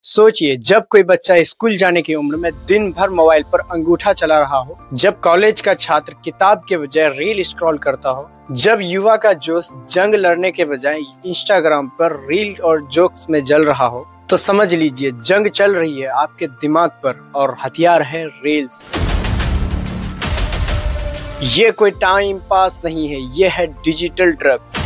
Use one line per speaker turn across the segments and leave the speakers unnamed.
सोचिए, जब कोई बच्चा स्कूल जाने की उम्र में दिन भर मोबाइल पर अंगूठा चला रहा हो, जब कॉलेज का छात्र किताब के बजाय रील स्क्रॉल करता हो, जब युवा का जोश जंग लड़ने के बजाय इंस्टाग्राम पर रील और जोक्स में जल रहा हो, तो समझ लीजिए जंग चल रही है आपके दिमाग पर और हथियार है रील्स। ये कोई टाइम पास नहीं है, ये है डिजिटल ड्रग्स।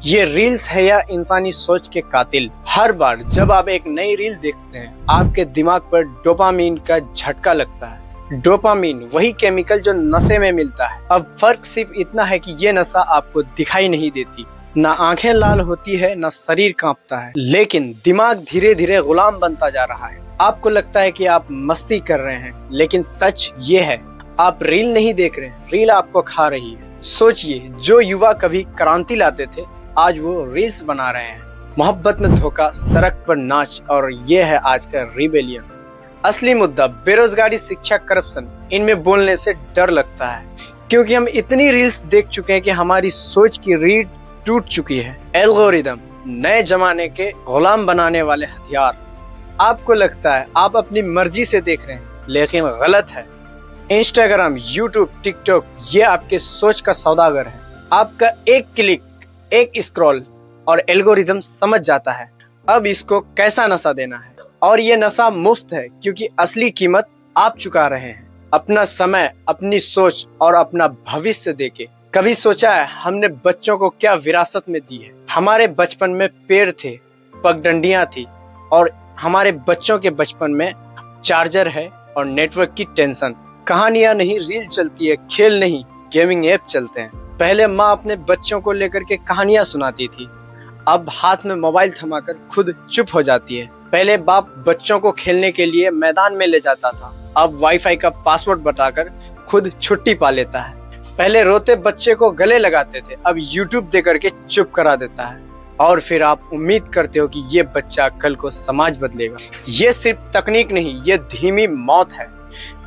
ये रील्स है या इंसानी सोच के कातिल। हर बार जब आप एक नई रील देखते हैं, आपके दिमाग पर डोपामीन का झटका लगता है। डोपामीन वही केमिकल जो नशे में मिलता है। अब फर्क सिर्फ इतना है कि ये नशा आपको दिखाई नहीं देती, ना आंखें लाल होती है, ना शरीर कांपता है, लेकिन दिमाग धीरे धीरे गुलाम बनता जा रहा है। आपको लगता है कि आप मस्ती कर रहे हैं, लेकिन सच ये है, आप रील नहीं देख रहे हैं, रील आपको खा रही है। सोचिए, जो युवा कभी क्रांति लाते थे, आज वो रील्स बना रहे हैं। मोहब्बत में धोखा, सड़क पर नाच, और ये है आज का रिबेलियन। असली मुद्दा बेरोजगारी, शिक्षा, करप्शन। इनमें बोलने से डर लगता है, क्योंकि हम इतनी रील्स देख चुके हैं कि हमारी सोच की रीढ़ टूट चुकी है। एल्गोरिदम, नए जमाने के गुलाम बनाने वाले हथियार। आपको लगता है आप अपनी मर्जी से देख रहे हैं, लेकिन गलत है। इंस्टाग्राम, यूट्यूब, टिकटॉक, ये आपके सोच का सौदागर है। आपका एक क्लिक, एक स्क्रॉल और एल्गोरिदम समझ जाता है अब इसको कैसा नशा देना है। और ये नशा मुफ्त है, क्योंकि असली कीमत आप चुका रहे हैं, अपना समय, अपनी सोच और अपना भविष्य देके। कभी सोचा है हमने बच्चों को क्या विरासत में दी है? हमारे बचपन में पेड़ थे, पगडंडियां थी, और हमारे बच्चों के बचपन में चार्जर है और नेटवर्क की टेंशन। कहानियां नहीं, रील चलती है, खेल नहीं, गेमिंग ऐप चलते हैं। पहले माँ अपने बच्चों को लेकर के कहानियां सुनाती थी, अब हाथ में मोबाइल थमाकर खुद चुप हो जाती है। पहले बाप बच्चों को खेलने के लिए मैदान में ले जाता था, अब वाईफाई का पासवर्ड बताकर खुद छुट्टी पा लेता है। पहले रोते बच्चे को गले लगाते थे, अब यूट्यूब दे करके चुप करा देता है। और फिर आप उम्मीद करते हो कि ये बच्चा कल को समाज बदलेगा। ये सिर्फ तकनीक नहीं, ये धीमी मौत है,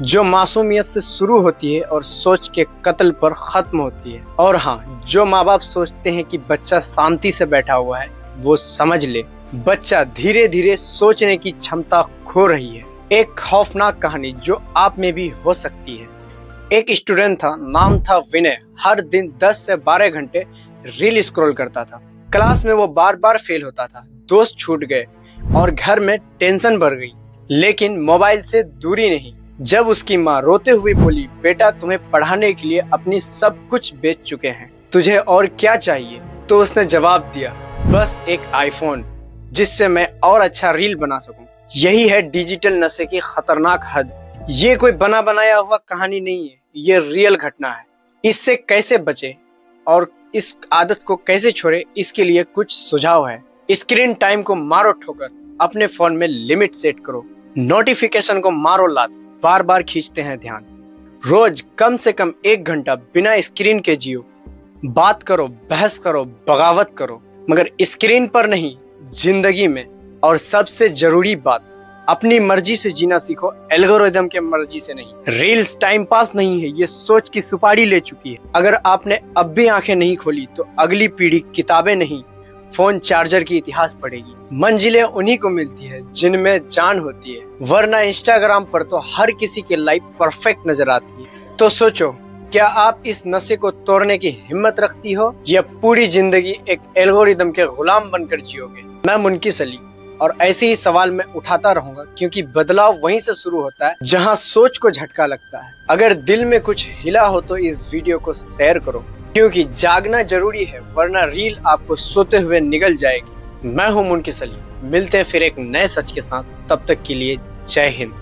जो मासूमियत से शुरू होती है और सोच के कत्ल पर खत्म होती है। और हाँ, जो माँ बाप सोचते हैं कि बच्चा शांति से बैठा हुआ है, वो समझ ले, बच्चा धीरे धीरे सोचने की क्षमता खो रही है। एक खौफनाक कहानी जो आप में भी हो सकती है। एक स्टूडेंट था, नाम था विनय। हर दिन 10 से 12 घंटे रील स्क्रॉल करता था। क्लास में वो बार बार फेल होता था, दोस्त छूट गए और घर में टेंशन बढ़ गई, लेकिन मोबाइल से दूरी नहीं। जब उसकी माँ रोते हुए बोली, बेटा तुम्हें पढ़ाने के लिए अपनी सब कुछ बेच चुके हैं, तुझे और क्या चाहिए? तो उसने जवाब दिया, बस एक आईफोन, जिससे मैं और अच्छा रील बना सकूं। यही है डिजिटल नशे की खतरनाक हद। ये कोई बना बनाया हुआ कहानी नहीं है, ये रियल घटना है। इससे कैसे बचे और इस आदत को कैसे छोड़े, इसके लिए कुछ सुझाव है। स्क्रीन टाइम को मारो ठोकर, अपने फोन में लिमिट सेट करो, नोटिफिकेशन को मारो लात, बार बार खींचते हैं ध्यान। रोज कम से कम 1 घंटा बिना स्क्रीन के जियो। बात करो, बहस करो, बगावत करो, मगर स्क्रीन पर नहीं, जिंदगी में। और सबसे जरूरी बात, अपनी मर्जी से जीना सीखो, एल्गोरिदम के मर्जी से नहीं। रील्स टाइम पास नहीं है, ये सोच की सुपारी ले चुकी है। अगर आपने अब भी आंखें नहीं खोली, तो अगली पीढ़ी किताबें नहीं, फोन चार्जर की इतिहास पढ़ेगी। मंजिलें उन्हीं को मिलती है जिनमें जान होती है, वरना इंस्टाग्राम पर तो हर किसी की लाइफ परफेक्ट नजर आती है। तो सोचो, क्या आप इस नशे को तोड़ने की हिम्मत रखती हो, या पूरी जिंदगी एक एल्गोरिदम के गुलाम बनकर जियोगे? मैं मुनकिस अली, और ऐसे ही सवाल मैं उठाता रहूंगा, क्योंकि बदलाव वहीं से शुरू होता है जहां सोच को झटका लगता है। अगर दिल में कुछ हिला हो तो इस वीडियो को शेयर करो, क्योंकि जागना जरूरी है, वरना रील आपको सोते हुए निगल जाएगी। मैं हूं मुनकिस अली, मिलते हैं फिर एक नए सच के साथ। तब तक के लिए जय हिंद।